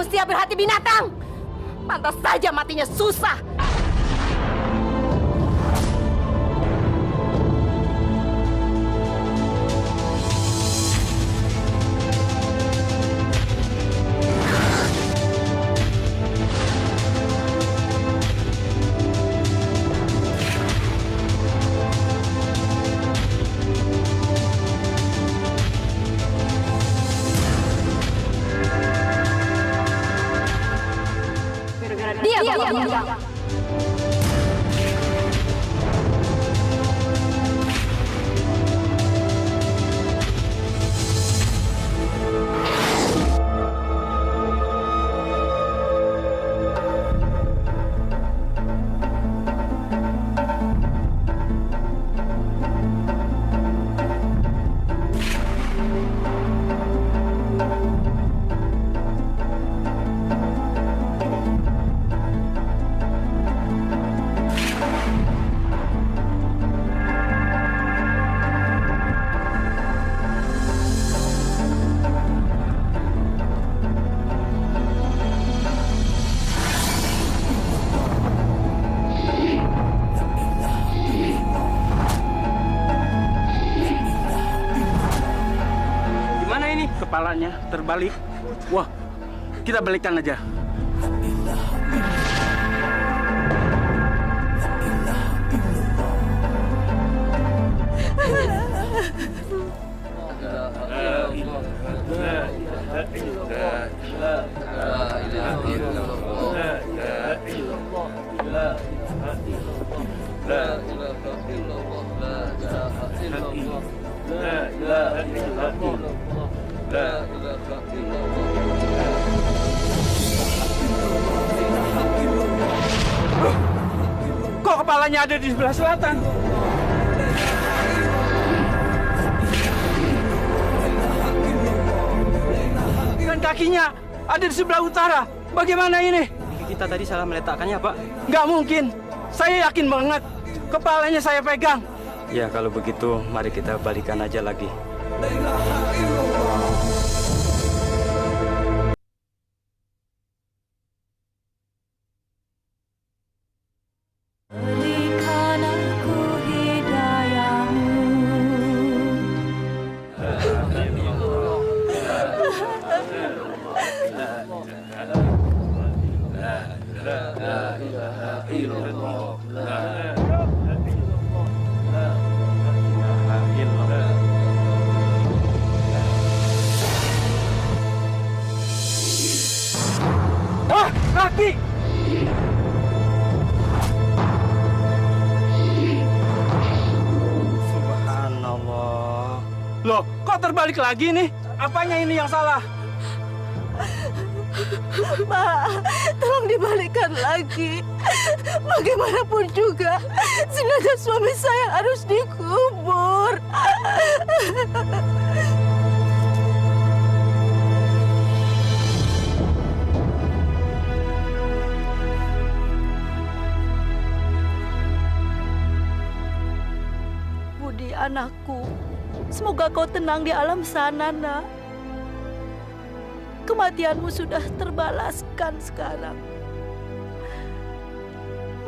manusia berhati binatang. Pantas saja matinya susah. Diam. Kepalanya terbalik. Wah, kita balikkan aja. Kok kepalanya ada di sebelah selatan? Dan kakinya ada di sebelah utara. Bagaimana ini? Kita tadi salah meletakkannya, Pak. Nggak mungkin. Saya yakin banget. Kepalanya saya pegang. Ya, kalau begitu, mari kita balikan aja lagi. Berikan aku hidayahmu. Wah, kaki! Subhanallah. Loh, kok terbalik lagi nih? Apanya ini yang salah? Pak, tolong dibalikkan lagi. Bagaimanapun juga, jenazah suami saya harus dikubur. Budi, anakku, semoga kau tenang di alam sana, nak. Kematianmu sudah terbalaskan sekarang.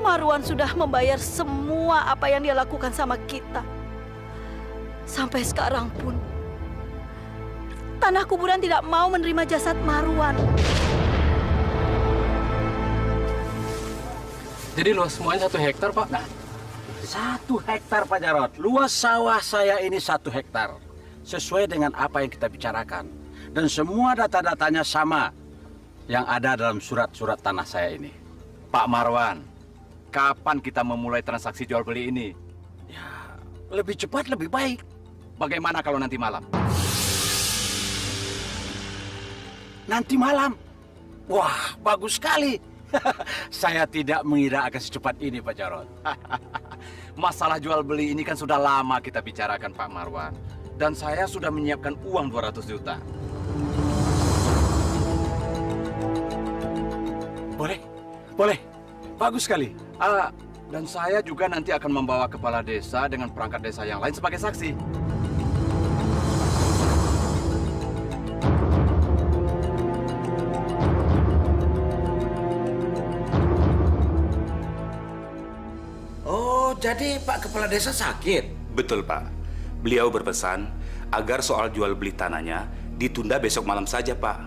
Marwan sudah membayar semua apa yang dia lakukan sama kita. Sampai sekarang pun, tanah kuburan tidak mau menerima jasad Marwan. Jadi luas semuanya 1 hektar, Pak? Nah, 1 hektar, Pak Jarod. Luas sawah saya ini 1 hektar. Sesuai dengan apa yang kita bicarakan. Dan semua data-datanya sama yang ada dalam surat-surat tanah saya ini. Pak Marwan, kapan kita memulai transaksi jual beli ini? Ya, lebih cepat lebih baik. Bagaimana kalau nanti malam? Nanti malam? Wah, bagus sekali. Saya tidak mengira akan secepat ini, Pak Jarod. Masalah jual beli ini kan sudah lama kita bicarakan, Pak Marwan. Dan saya sudah menyiapkan uang 200 juta. Boleh. Bagus sekali. Dan saya juga nanti akan membawa kepala desa dengan perangkat desa yang lain sebagai saksi. jadi Pak Kepala Desa sakit? Betul, Pak. Beliau berpesan agar soal jual beli tanahnya ditunda besok malam saja, Pak.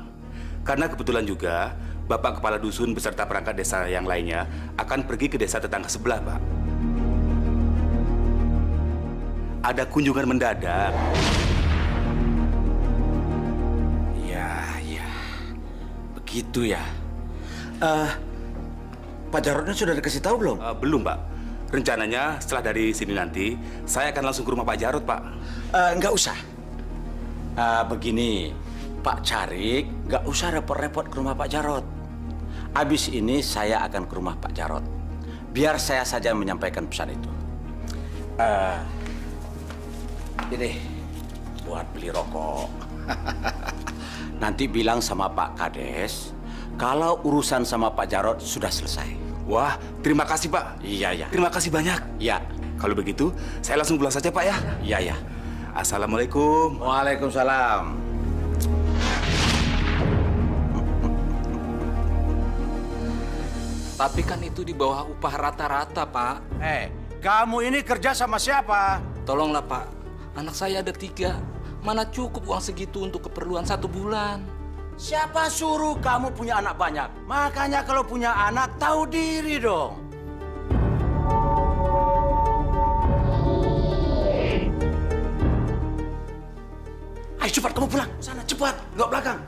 Karena kebetulan juga Bapak Kepala Dusun beserta perangkat desa yang lainnya akan pergi ke desa tetangga sebelah, Pak. Ada kunjungan mendadak. Ya. Begitu ya. Pak Jarotnya sudah dikasih tahu belum? Belum, Pak. Rencananya setelah dari sini nanti, saya akan langsung ke rumah Pak Jarot, Pak. Nggak usah. Begini, Pak Carik, nggak usah repot-repot ke rumah Pak Jarot. Habis ini saya akan ke rumah Pak Jarot. Biar saya saja menyampaikan pesan itu. Ini buat beli rokok. Nanti bilang sama Pak Kades kalau urusan sama Pak Jarot sudah selesai. Wah, terima kasih, Pak. Iya. Terima kasih banyak. Ya. Kalau begitu, saya langsung pulang saja, Pak ya. Iya. Assalamualaikum. Waalaikumsalam. Tapi kan itu di bawah upah rata-rata, Pak. Kamu ini kerja sama siapa? Tolonglah, Pak. Anak saya ada 3. Mana cukup uang segitu untuk keperluan 1 bulan? Siapa suruh kamu punya anak banyak? Makanya kalau punya anak, tahu diri dong. Ayo cepat kamu pulang. Sana cepat, nggak belakang.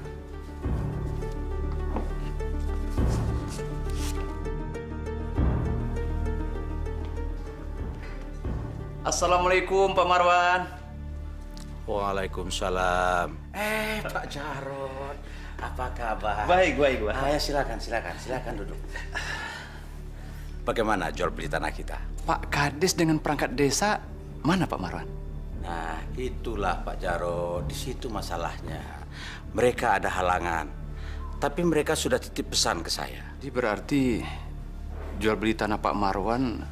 Assalamualaikum, Pak Marwan. Waalaikumsalam. Pak Jarot, apa kabar? Baik, Pak. Ayo silakan duduk. Bagaimana jual beli tanah kita? Pak Kades dengan perangkat desa mana, Pak Marwan? Nah, itulah Pak Jarot, di situ masalahnya. Mereka ada halangan, tapi mereka sudah titip pesan ke saya. Jadi berarti jual beli tanah Pak Marwan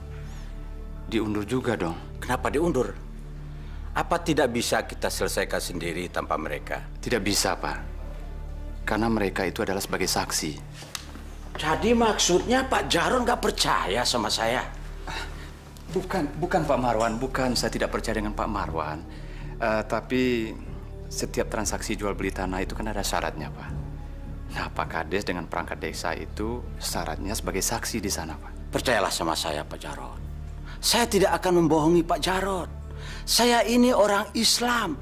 diundur juga dong? Kenapa diundur? Apa tidak bisa kita selesaikan sendiri tanpa mereka? Tidak bisa, Pak. Karena mereka itu adalah sebagai saksi. Jadi maksudnya Pak Jarot nggak percaya sama saya? Bukan Pak Marwan, bukan. Saya tidak percaya dengan Pak Marwan. Tapi setiap transaksi jual beli tanah itu kan ada syaratnya, Pak. Nah, Pak Kades dengan perangkat desa itu syaratnya sebagai saksi di sana, Pak. Percayalah sama saya, Pak Jarot. Saya tidak akan membohongi Pak Jarot. Saya ini orang Islam,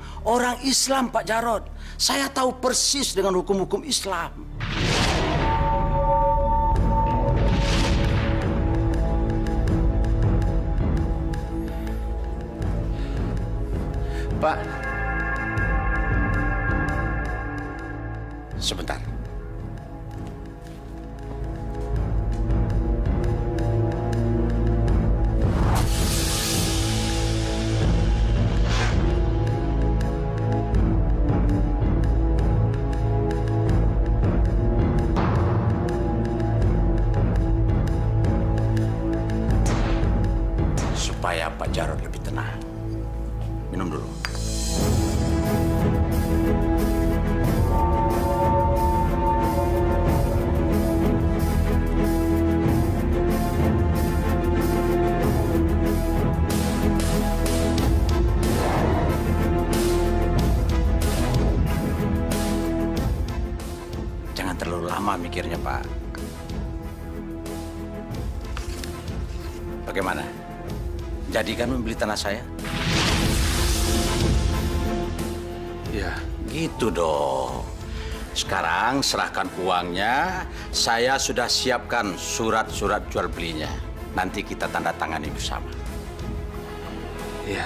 Pak Jarot. Saya tahu persis dengan hukum-hukum Islam. Pak, sebentar. Supaya Pak Jarot lebih tenang. Minum dulu. Jangan terlalu lama mikirnya, Pak. Bagaimana? Jadi kan membeli tanah saya? ya. Gitu dong. Sekarang serahkan uangnya. Saya sudah siapkan surat-surat jual belinya. Nanti kita tanda tangani bersama. Ya.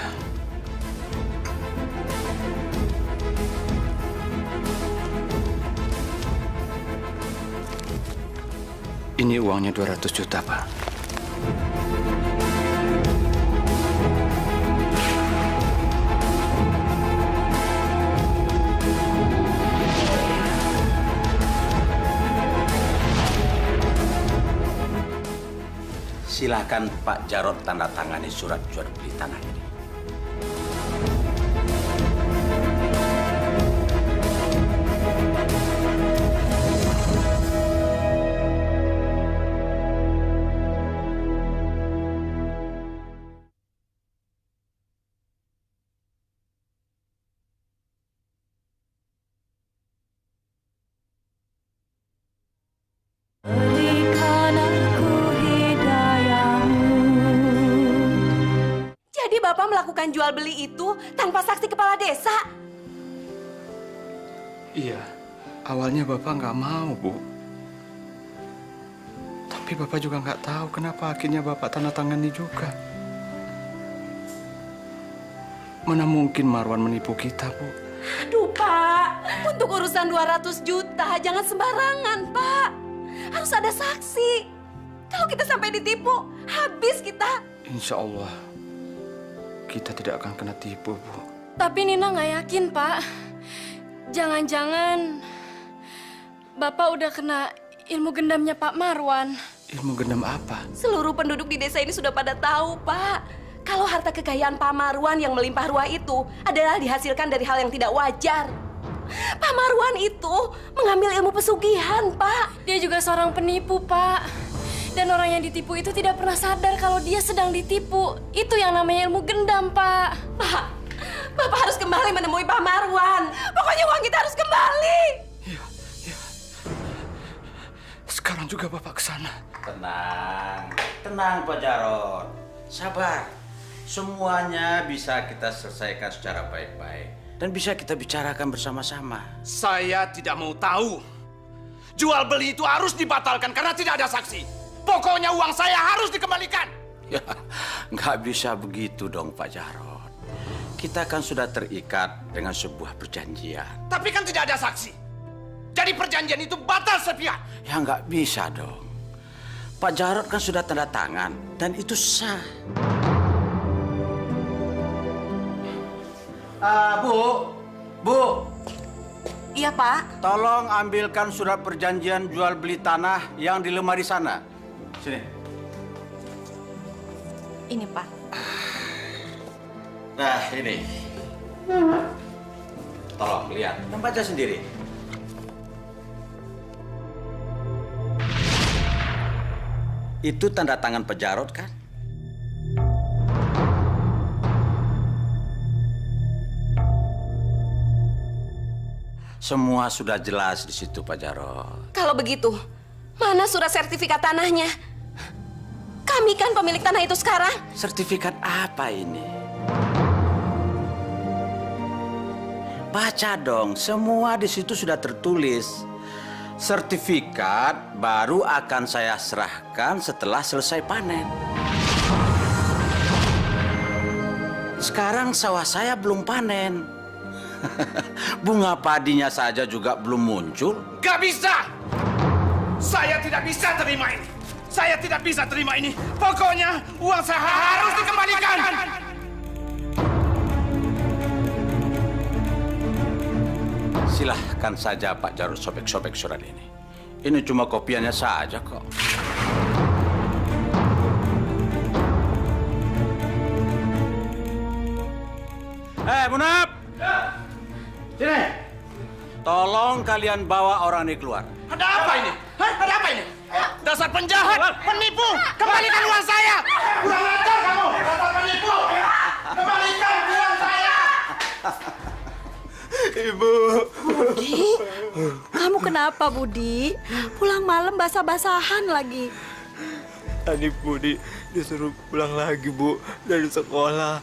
Ini uangnya 200 juta, Pak. Silakan Pak Jarot tanda tangani surat jual beli tanah ini. melakukan jual beli itu tanpa saksi kepala desa? Iya, awalnya Bapak nggak mau, Bu. Tapi Bapak juga nggak tahu kenapa akhirnya Bapak tanda tangani juga. Mana mungkin Marwan menipu kita, Bu? Aduh, Pak. Untuk urusan 200 juta, jangan sembarangan, Pak. Harus ada saksi. Kalau kita sampai ditipu, habis kita. Insya Allah, kita tidak akan kena tipu, Bu. Tapi Nina nggak yakin, Pak. Jangan-jangan Bapak udah kena ilmu gendamnya Pak Marwan. Ilmu gendam apa? Seluruh penduduk di desa ini sudah pada tahu, Pak. Kalau harta kekayaan Pak Marwan yang melimpah ruah itu adalah dihasilkan dari hal yang tidak wajar. Pak Marwan itu mengambil ilmu pesugihan, Pak. Dia juga seorang penipu, Pak. Dan orang yang ditipu itu tidak pernah sadar kalau dia sedang ditipu. Itu yang namanya ilmu gendam, Pak. Pak, Bapak harus kembali menemui Pak Marwan. Pokoknya uang kita harus kembali. Iya, iya. Sekarang juga Bapak ke sana. Tenang Pak Jarod. Sabar. Semuanya bisa kita selesaikan secara baik-baik. Dan bisa kita bicarakan bersama-sama. Saya tidak mau tahu. Jual beli itu harus dibatalkan karena tidak ada saksi. Pokoknya uang saya harus dikembalikan. Ya, nggak bisa begitu dong Pak Jarod. Kita kan sudah terikat dengan sebuah perjanjian. Tapi kan tidak ada saksi. Jadi perjanjian itu batal sepihak. Ya nggak bisa dong. Pak Jarod kan sudah tanda tangan dan itu sah. Bu. Iya, Pak. Tolong ambilkan surat perjanjian jual beli tanah yang di lemari sana. Sini. Ini, Pak. Nah, ini. Tolong lihat, membaca sendiri. Itu tanda tangan Pak Jarod kan? Semua sudah jelas di situ Pak Jarod. Kalau begitu, mana surat sertifikat tanahnya? Kami kan pemilik tanah itu sekarang. Sertifikat apa ini? Baca dong, semua di situ sudah tertulis. Sertifikat baru akan saya serahkan setelah selesai panen. Sekarang sawah saya belum panen. Bunga padinya saja juga belum muncul. Gak bisa! Saya tidak bisa terima ini. Saya tidak bisa terima ini. Pokoknya uang saya harus dikembalikan. Silahkan saja Pak Jarod sobek-sobek surat ini. Ini cuma kopiannya saja kok. Munaf! Sini. Tolong kalian bawa orang ini keluar. Ada apa ini? Hah? Ada apa ini? Dasar penjahat, penipu, kembalikan uang saya! Kurang ajar kamu, dasar penipu! Kembalikan uang saya! Ibu. Budi, kamu kenapa Budi? Pulang malam basah-basahan lagi. Tadi Budi disuruh pulang lagi Bu dari sekolah.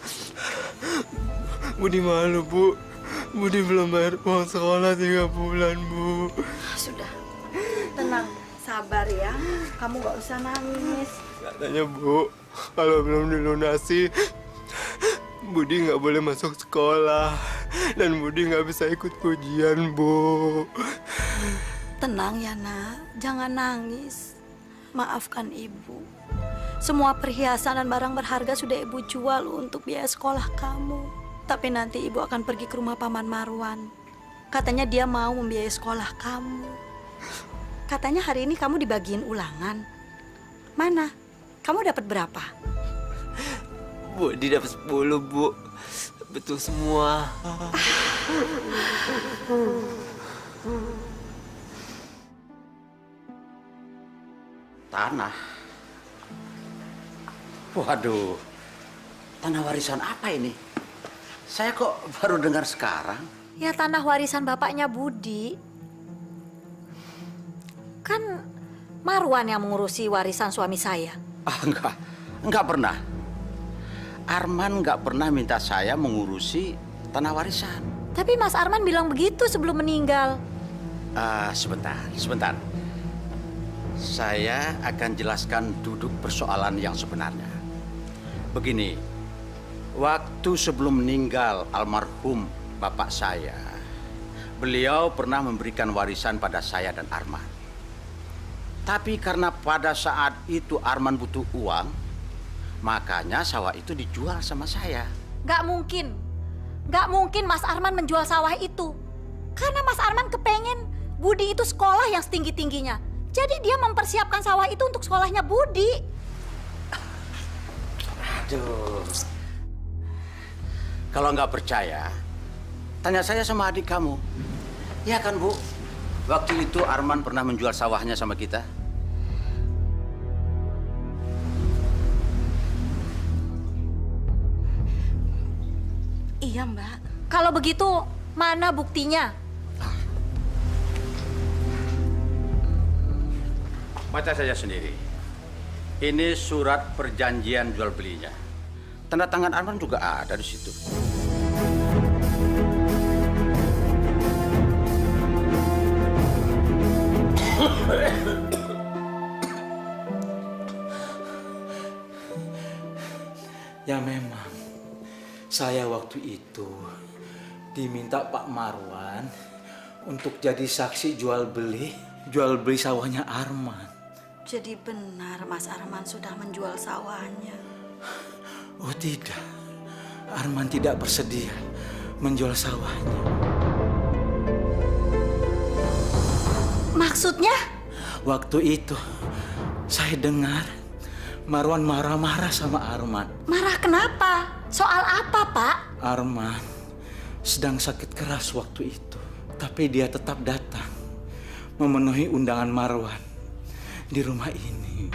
Budi malu Bu. Budi belum bayar uang sekolah 3 bulan Bu. Sudah, tenang, sabar ya. Kamu gak usah nangis. Katanya Bu, kalau belum dilunasi, Budi nggak boleh masuk sekolah. Dan Budi nggak bisa ikut ujian Bu. Tenang ya nak, jangan nangis. Maafkan ibu. Semua perhiasan dan barang berharga sudah ibu jual untuk biaya sekolah kamu. Tapi nanti ibu akan pergi ke rumah Paman Marwan. Katanya dia mau membiayai sekolah kamu. Katanya hari ini kamu dibagiin ulangan. Mana? Kamu dapat berapa? Budi dapat 10 Bu. Betul semua. Tanah. Waduh. Tanah warisan apa ini? Saya kok baru dengar sekarang. Ya tanah warisan bapaknya Budi. Kan Marwan yang mengurusi warisan suami saya. Enggak pernah. Arman nggak pernah minta saya mengurusi tanah warisan. Tapi Mas Arman bilang begitu sebelum meninggal. Sebentar. Saya akan jelaskan duduk persoalan yang sebenarnya. Begini, waktu sebelum meninggal almarhum bapak saya, beliau pernah memberikan warisan pada saya dan Arman. Tapi karena pada saat itu Arman butuh uang, makanya sawah itu dijual sama saya. Gak mungkin Mas Arman menjual sawah itu. Karena Mas Arman kepengen Budi itu sekolah yang setinggi-tingginya. Jadi dia mempersiapkan sawah itu untuk sekolahnya Budi. Aduh. Kalau nggak percaya, tanya saya sama adik kamu. Iya kan, Bu? Waktu itu Arman pernah menjual sawahnya sama kita. Iya, Mbak. Kalau begitu, mana buktinya? Baca saja sendiri. Ini surat perjanjian jual belinya. Tanda tangan Arman juga ada di situ. Ya memang, saya waktu itu diminta Pak Marwan untuk jadi saksi jual beli sawahnya Arman. Jadi benar Mas Arman sudah menjual sawahnya. Oh tidak, Arman tidak bersedia menjual sawahnya. Maksudnya? Waktu itu saya dengar Marwan marah-marah sama Arman. Marah kenapa? Soal apa, Pak? Arman sedang sakit keras waktu itu, tapi dia tetap datang memenuhi undangan Marwan di rumah ini.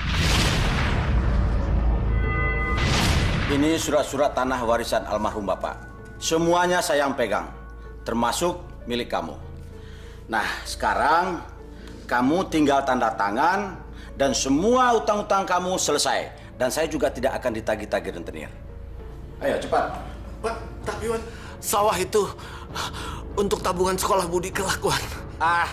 Ini surat-surat tanah warisan almarhum Bapak. Semuanya saya yang pegang, termasuk milik kamu. Nah, sekarang kamu tinggal tanda tangan dan semua utang-utang kamu selesai. Dan saya juga tidak akan ditagih-tagih rentenir. Ayo, cepat. Pak, tapi Wan, sawah itu untuk tabungan sekolah Budi kelakuan.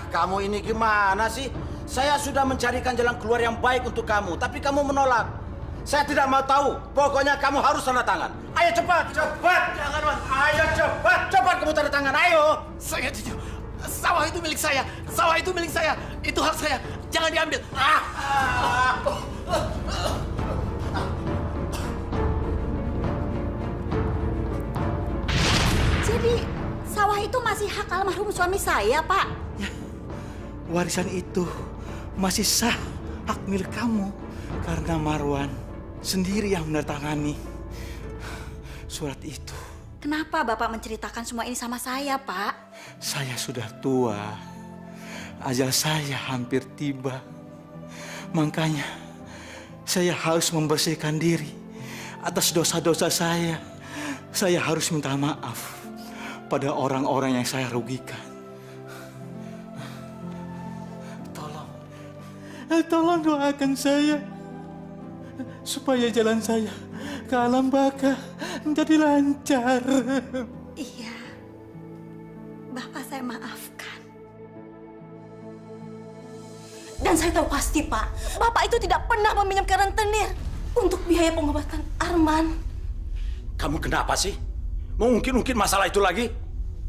Kamu ini gimana sih? Saya sudah mencarikan jalan keluar yang baik untuk kamu, tapi kamu menolak. Saya tidak mau tahu. Pokoknya kamu harus tanda tangan. Ayo cepat, cepat. Jangan, Wan. Ayo cepat, cepat kamu tanda tangan. Ayo. Saya jujur. Sawah itu milik saya. Sawah itu milik saya. Itu hak saya. Jangan diambil. Jadi sawah itu masih hak almarhum suami saya, Pak? Ya, warisan itu masih sah hak milik kamu karena Marwan sendiri yang menandatangani surat itu. Kenapa Bapak menceritakan semua ini sama saya, Pak? Saya sudah tua, ajal saya hampir tiba. Makanya saya harus membersihkan diri atas dosa-dosa saya. Saya harus minta maaf pada orang-orang yang saya rugikan. Tolong doakan saya supaya jalan saya ke alam baka menjadi lancar. Iya, Bapak saya maafkan. Dan saya tahu pasti, Pak, Bapak itu tidak pernah meminjamkan rentenir untuk biaya pengobatan Arman. Kamu kenapa sih? Mungkin masalah itu lagi?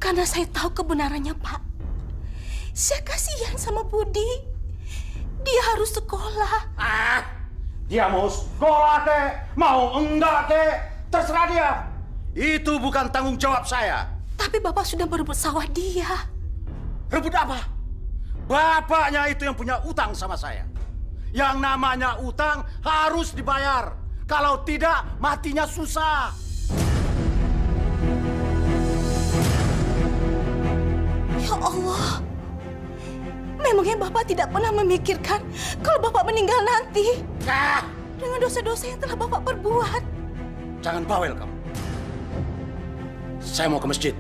Karena saya tahu kebenarannya, Pak. Saya kasihan sama Budi. Dia harus sekolah. Dia mau sekolah kek, mau enggak kek, terserah dia. Itu bukan tanggung jawab saya. Tapi Bapak sudah merebut sawah dia. Rebut apa? Bapaknya itu yang punya utang sama saya. Yang namanya utang harus dibayar. Kalau tidak, matinya susah. Ya Allah. Memangnya Bapak tidak pernah memikirkan kalau Bapak meninggal nanti dengan dosa-dosa yang telah Bapak perbuat? Jangan bawel kamu. Saya mau ke masjid.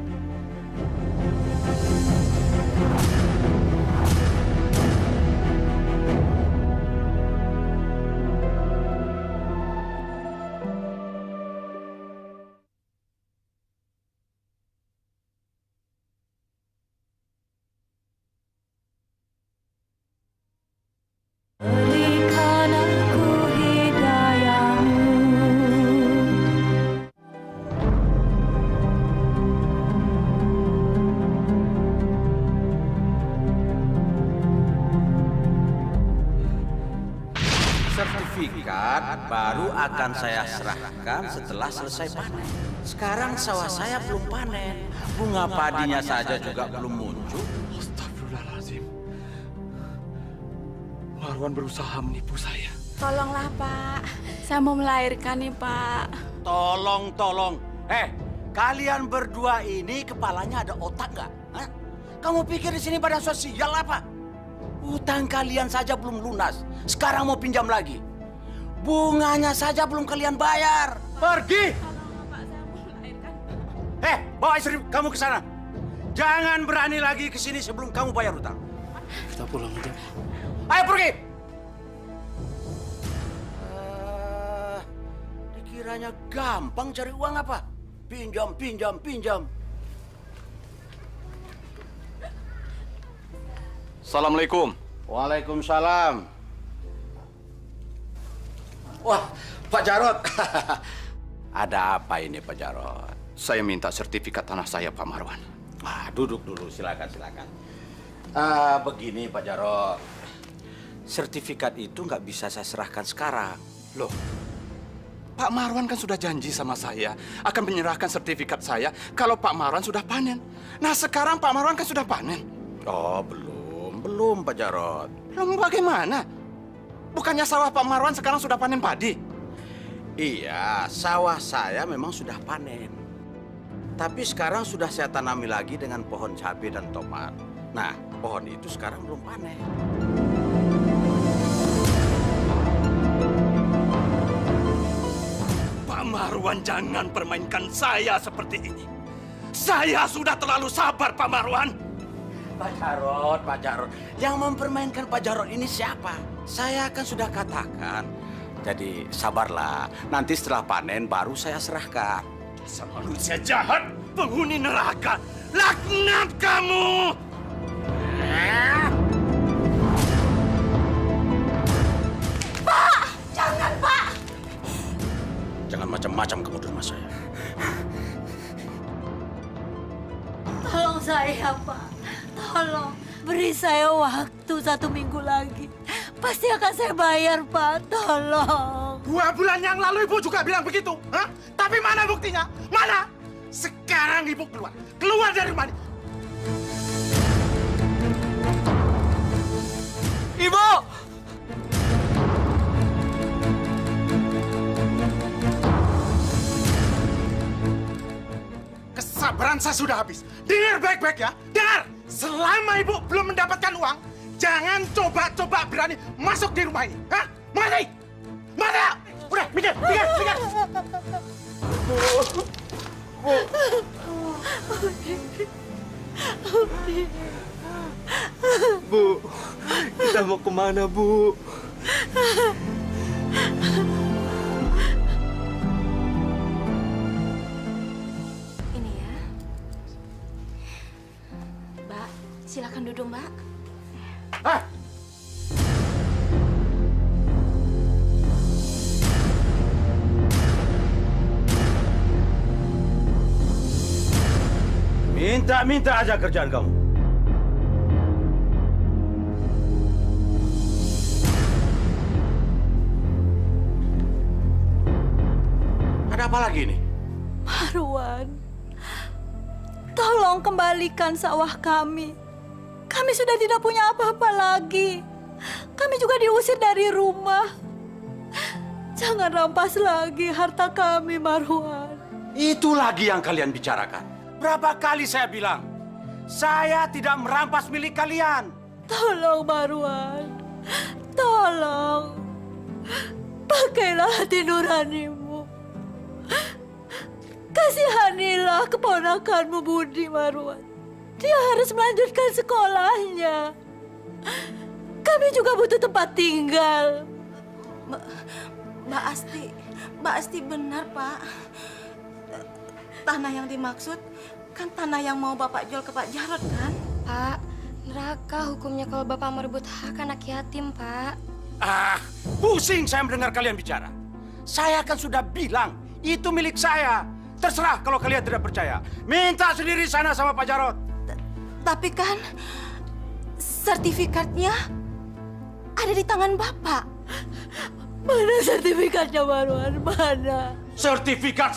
Sertifikat baru akan saya serahkan setelah selesai panen. Sekarang sawah saya belum panen. Bunga padinya saja juga belum muncul. Astagfirullahaladzim. Marwan berusaha menipu saya. Tolonglah, Pak. Saya mau melahirkan nih, Pak. Tolong. Kalian berdua ini kepalanya ada otak nggak? Hah? Kamu pikir di sini badan sosial apa? Utang kalian saja belum lunas. Sekarang mau pinjam lagi. Bunganya saja belum kalian bayar. Pergi! Bawa istri kamu ke sana. Jangan berani lagi ke sini sebelum kamu bayar utang. Kita pulang aja. Ayo pergi! Dikiranya gampang cari uang apa? Pinjam. Assalamualaikum. Waalaikumsalam. Wah, Pak Jarot. Ada apa ini, Pak Jarot? Saya minta sertifikat tanah saya, Pak Marwan. Duduk dulu, silakan. Begini, Pak Jarot. Sertifikat itu nggak bisa saya serahkan sekarang. Loh, Pak Marwan kan sudah janji sama saya akan menyerahkan sertifikat saya kalau Pak Marwan sudah panen. Nah, sekarang Pak Marwan kan sudah panen. Oh, belum, Pak Jarot. Belum bagaimana? Bukannya sawah Pak Marwan sekarang sudah panen padi? Iya, sawah saya memang sudah panen. Tapi sekarang sudah saya tanami lagi dengan pohon cabai dan tomat. Nah, pohon itu sekarang belum panen. Pak Marwan, jangan permainkan saya seperti ini. Saya sudah terlalu sabar, Pak Marwan. Pak Jarot. Yang mempermainkan Pak Jarot ini siapa? Saya kan sudah katakan. Jadi sabarlah. Nanti setelah panen baru saya serahkan. Dasar manusia jahat, penghuni neraka. Laknat kamu! Pak! Jangan, Pak! Jangan macam-macam kamu di rumah saya. Tolong saya, Pak. Tolong. Beri saya waktu 1 minggu lagi. Pasti akan saya bayar, Pak. Tolong. 2 bulan yang lalu Ibu juga bilang begitu. Hah? Tapi mana buktinya? Mana? Sekarang Ibu keluar. Keluar dari rumah ini. Ibu! Kesabaran saya sudah habis. Dengar baik-baik ya. Dengar. Selama Ibu belum mendapatkan uang, jangan coba-coba berani masuk di rumah ini. Hah? Mengerti? Udah, mikir. Bu, kita mau kemana, Bu? Ini ya. Mbak, silakan duduk, Mbak. Minta aja kerjaan kamu. Ada apa lagi nih? Marwan, tolong kembalikan sawah kami. Kami sudah tidak punya apa-apa lagi. Kami juga diusir dari rumah. Jangan rampas lagi harta kami, Marwan. Itu lagi yang kalian bicarakan. Berapa kali saya bilang, saya tidak merampas milik kalian. Tolong, Marwan. Tolong. Pakailah hati nuranimu. Kasihanilah keponakanmu Budi, Marwan. Dia harus melanjutkan sekolahnya. Kami juga butuh tempat tinggal. Mbak Asti benar, Pak. Tanah yang dimaksud kan tanah yang mau Bapak jual ke Pak Jarot, kan? Pak, neraka hukumnya kalau Bapak merebut hak anak yatim, Pak. Pusing saya mendengar kalian bicara. Saya kan sudah bilang, itu milik saya. Terserah kalau kalian tidak percaya. Minta sendiri sana sama Pak Jarot. Tapi kan sertifikatnya ada di tangan Bapak. Mana sertifikatnya Marwan? Mana? Sertifikat.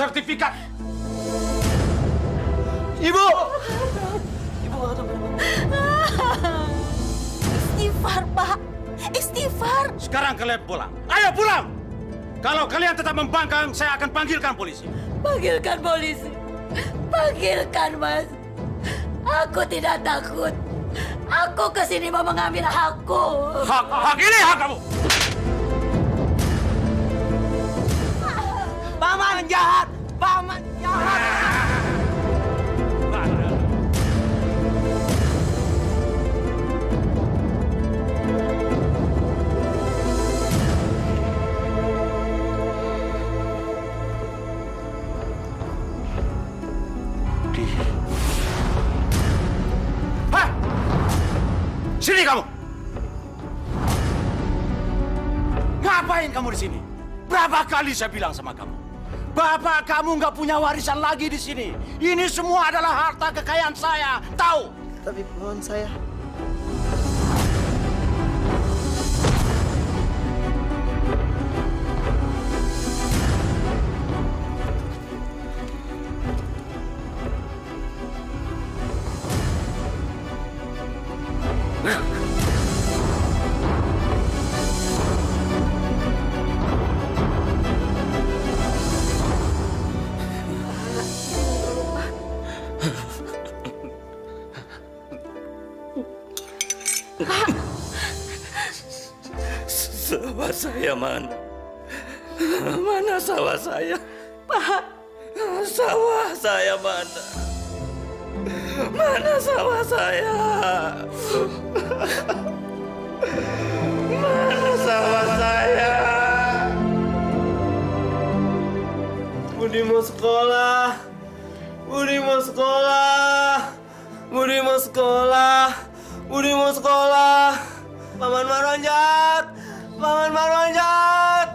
Ibu! Istighfar, Pak. Istighfar. Sekarang kalian pulang. Ayo pulang! Kalau kalian tetap membangkang, saya akan panggilkan polisi. Panggilkan polisi. Panggilkan, Mas. Aku tidak takut. Aku kesini mau mengambil hakku. Hak ini hak kamu! Paman jahat! Paman jahat! Hah? Sini kamu! Ngapain kamu di sini? Berapa kali saya bilang sama kamu? Bapak kamu nggak punya warisan lagi di sini. Ini semua adalah harta kekayaan saya. Tahu? Tapi paman saya... Sawah saya mana? Mana sawah saya? Pak. Sawah saya mana? Mana sawah saya? Mana sawah saya? Budi mau sekolah. Budi mau sekolah. Budi mau sekolah. Budi mau sekolah. Paman Marwan jahat. Paman Marwan jahat.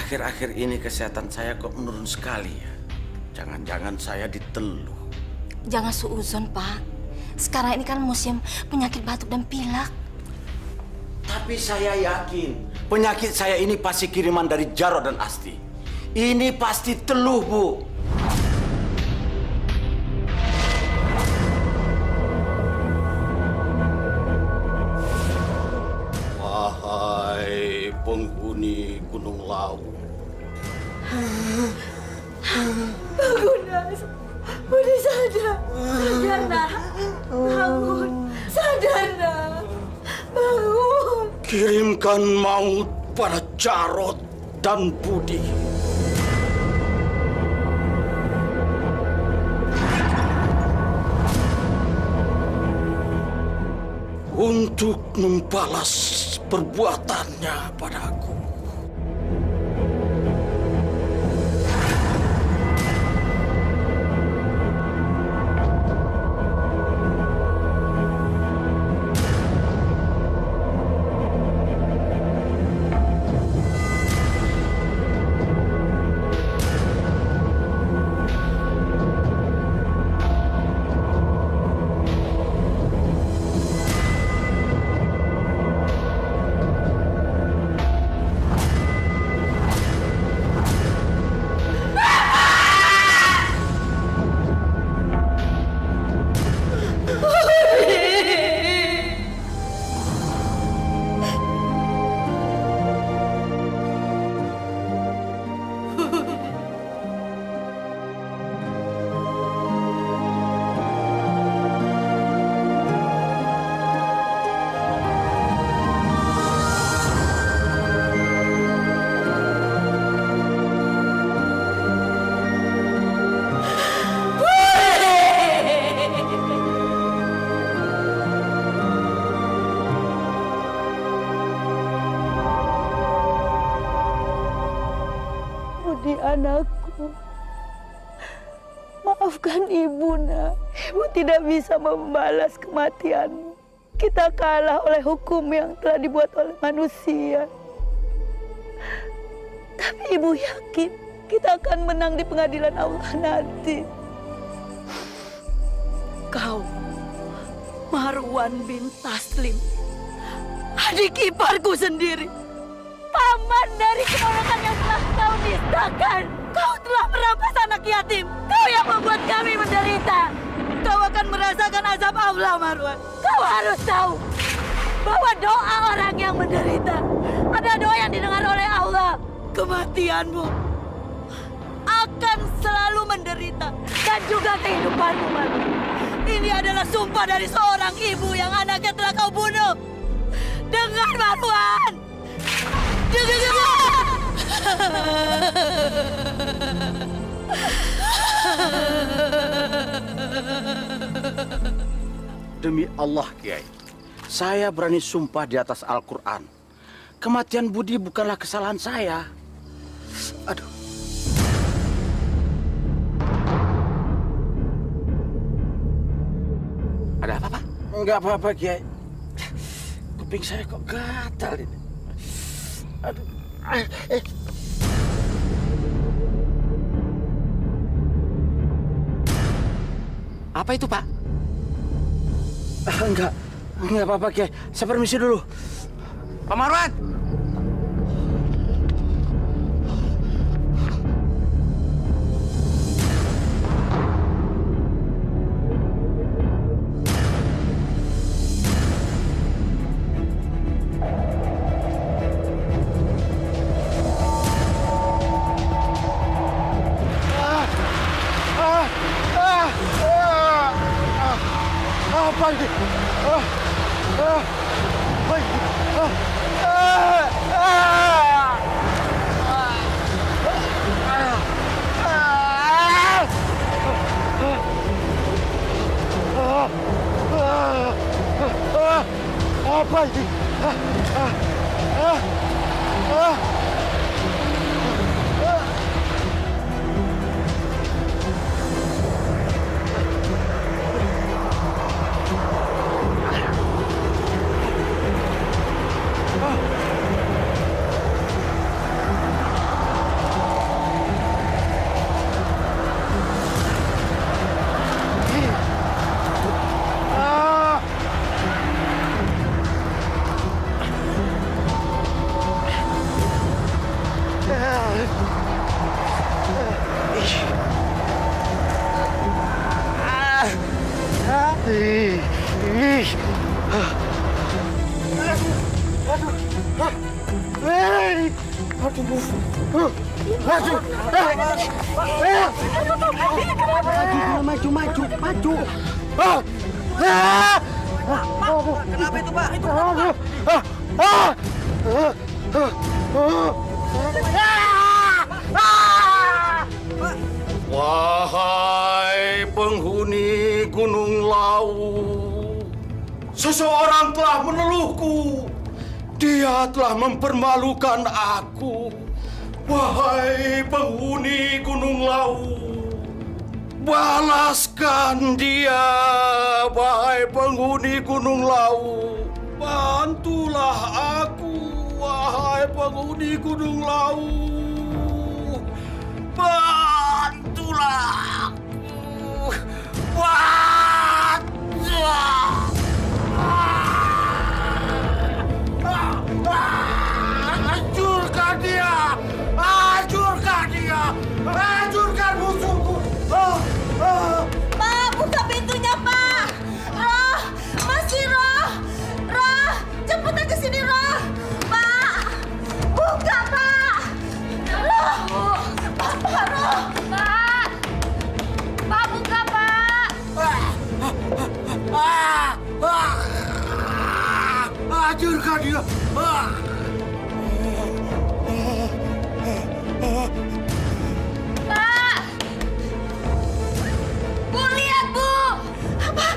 Akhir-akhir ini kesehatan saya kok menurun sekali ya. Jangan-jangan saya diteluh. Jangan suuzon, Pak. Sekarang ini kan musim penyakit batuk dan pilek. Tapi saya yakin penyakit saya ini pasti kiriman dari Jarod dan Asti. Ini pasti teluh, Bu. Wahai penghuni Gunung Lawu. Bagunas, Budi sadar. Sadar, nak. Bangun. Sadar, nak. Bangun. Kirimkan maut pada Jarod dan Budi. Untuk membalas perbuatannya padaku. menjadi anakku. Maafkan ibu, nak. Ibu tidak bisa membalas kematianmu. Kita kalah oleh hukum yang telah dibuat oleh manusia. Tapi ibu yakin kita akan menang di pengadilan Allah nanti. Kau, Marwan bin Taslim, adik iparku sendiri, paman dari keponakan yang telah kau nistakan. Kau telah merampas anak yatim. Kau yang membuat kami menderita. Kau akan merasakan azab Allah, Marwan. Kau harus tahu bahwa doa orang yang menderita ada doa yang didengar oleh Allah. Kematianmu akan selalu menderita dan juga kehidupanmu, Marwan. Ini adalah sumpah dari seorang ibu yang anaknya telah kau bunuh. Dengar, Marwan. Dengar. Demi Allah, Kiai, saya berani sumpah di atas Al-Quran. Kematian Budi bukanlah kesalahan saya. Aduh. Ada apa, Pak? Enggak apa-apa, Kiai. Kuping saya kok gatal ini. Aduh. Apa itu, Pak? Enggak apa-apa, Kiai. Saya permisi dulu. Pak Marwan! Apa ini? Apa ini? Maju. Kenapa itu, Pak? Itu Wahai penghuni Gunung Lawu, seseorang telah meneluhku. Dia telah mempermalukan aku. Wahai penghuni Gunung Lawu, balaskan dia. Wahai penghuni Gunung Lawu, bantulah aku. Wahai penghuni Gunung Lawu, bantulah aku. Hancurkan dia! Hancurkan musuhku! Pak, buka pintunya, Pak. Roh, masih Roh. Roh, cepetan ke sini, Roh. Pak, buka, Pak. Roh, Pak, Roh. Pak, buka, Pak. Hancurkan dia! Pak! Bu, lihat, Bu! Apa?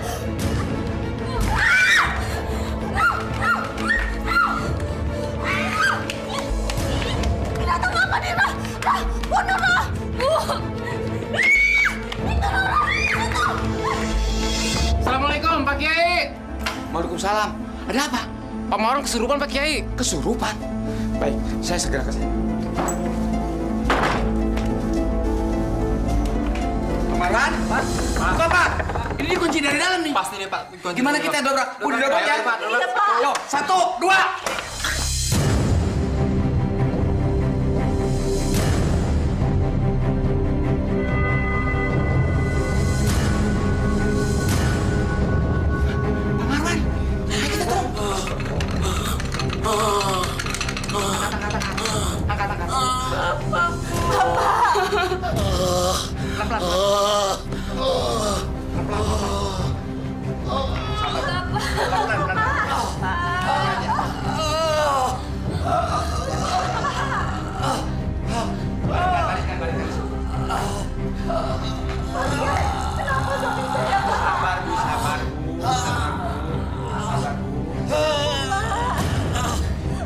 Binatang apa nih, Roh? Bunuhlah! Bu! Assalamualaikum Pak Kiai. Waalaikumsalam. Ada apa? Pak Marwan kesurupan Pak Kiai. Kesurupan? Baik, saya segera ke sana. Pak Marwan? Pak? Pak? Ini dikunci dari dalam nih. Pasti nih Pak. Gimana kita dobrak? Udah dobrak ya? Iya Pak. Yo, 1, 2.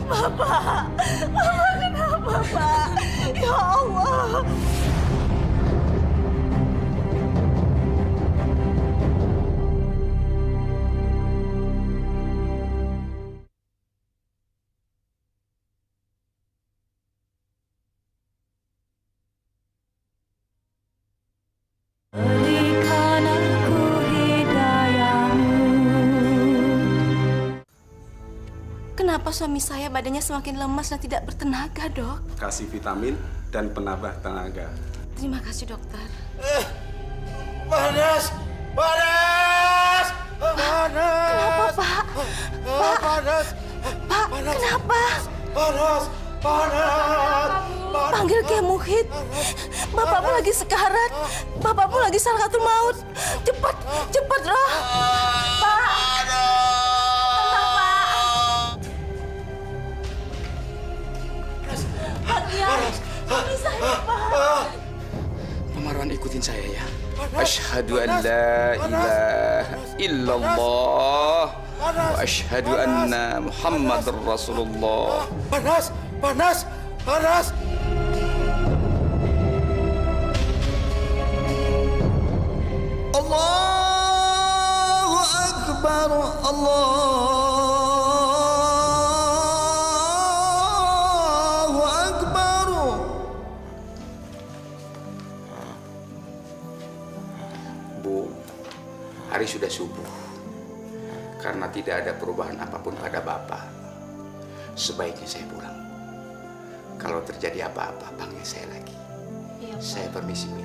Bapak, kenapa Pak? Ya Allah. Berikan aku hidayahmu. Kenapa suami saya badannya semakin lemas dan tidak bertenaga, Dok? Kasih vitamin dan penambah tenaga. Terima kasih, dokter. Panas! Panas! Panas! Kenapa, Pak? Pak? Panas! Pak, kenapa? Panas! Panas! Panggil Kiai Muhid. Bapakmu lagi sekarat. Bapakmu lagi sakaratul maut. Cepat, cepat, Roh. Pak. Tenang, Pak. Pak Kiai, suami saya, Pak. Pak Marwan ikutin saya ya. Asyhadu an la ilaha illallah wa asyhadu anna Muhammadar Rasulullah. Panas! Panas! Panas! Allahu Akbar, Allahu Akbar. Bu, hari sudah subuh. Karena tidak ada perubahan apapun pada Bapak, sebaiknya saya pulang. Kalau terjadi apa-apa, panggil saya lagi. Iya, Pak. Saya permisi, Bu.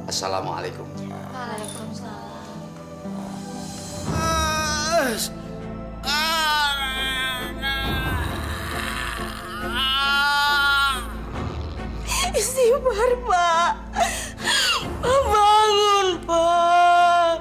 Assalamualaikum. Waalaikumsalam. Istighfar, Pak. Bangun, Pak.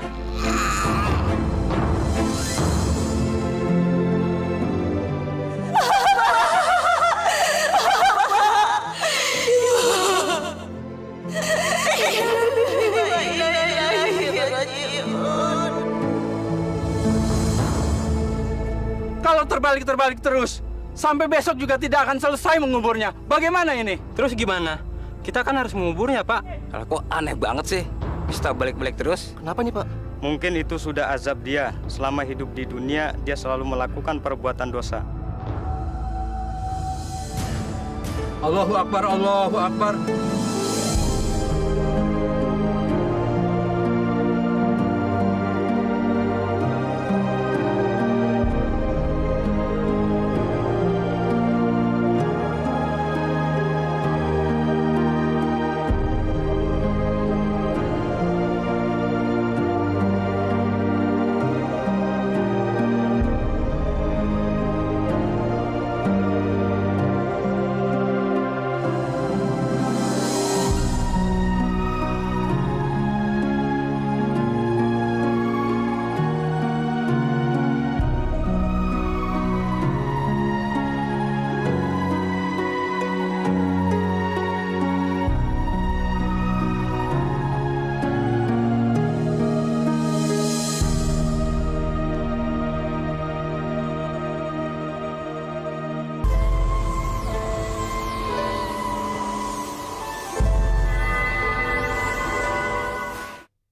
Kalau terbalik terus, sampai besok juga tidak akan selesai menguburnya. Bagaimana ini? Terus gimana? Kita kan harus menguburnya, Pak. Kalau kok aneh banget sih. Bisa balik-balik terus. Kenapa nih, Pak? Mungkin itu sudah azab dia. Selama hidup di dunia, dia selalu melakukan perbuatan dosa. Allahu Akbar, Allahu Akbar.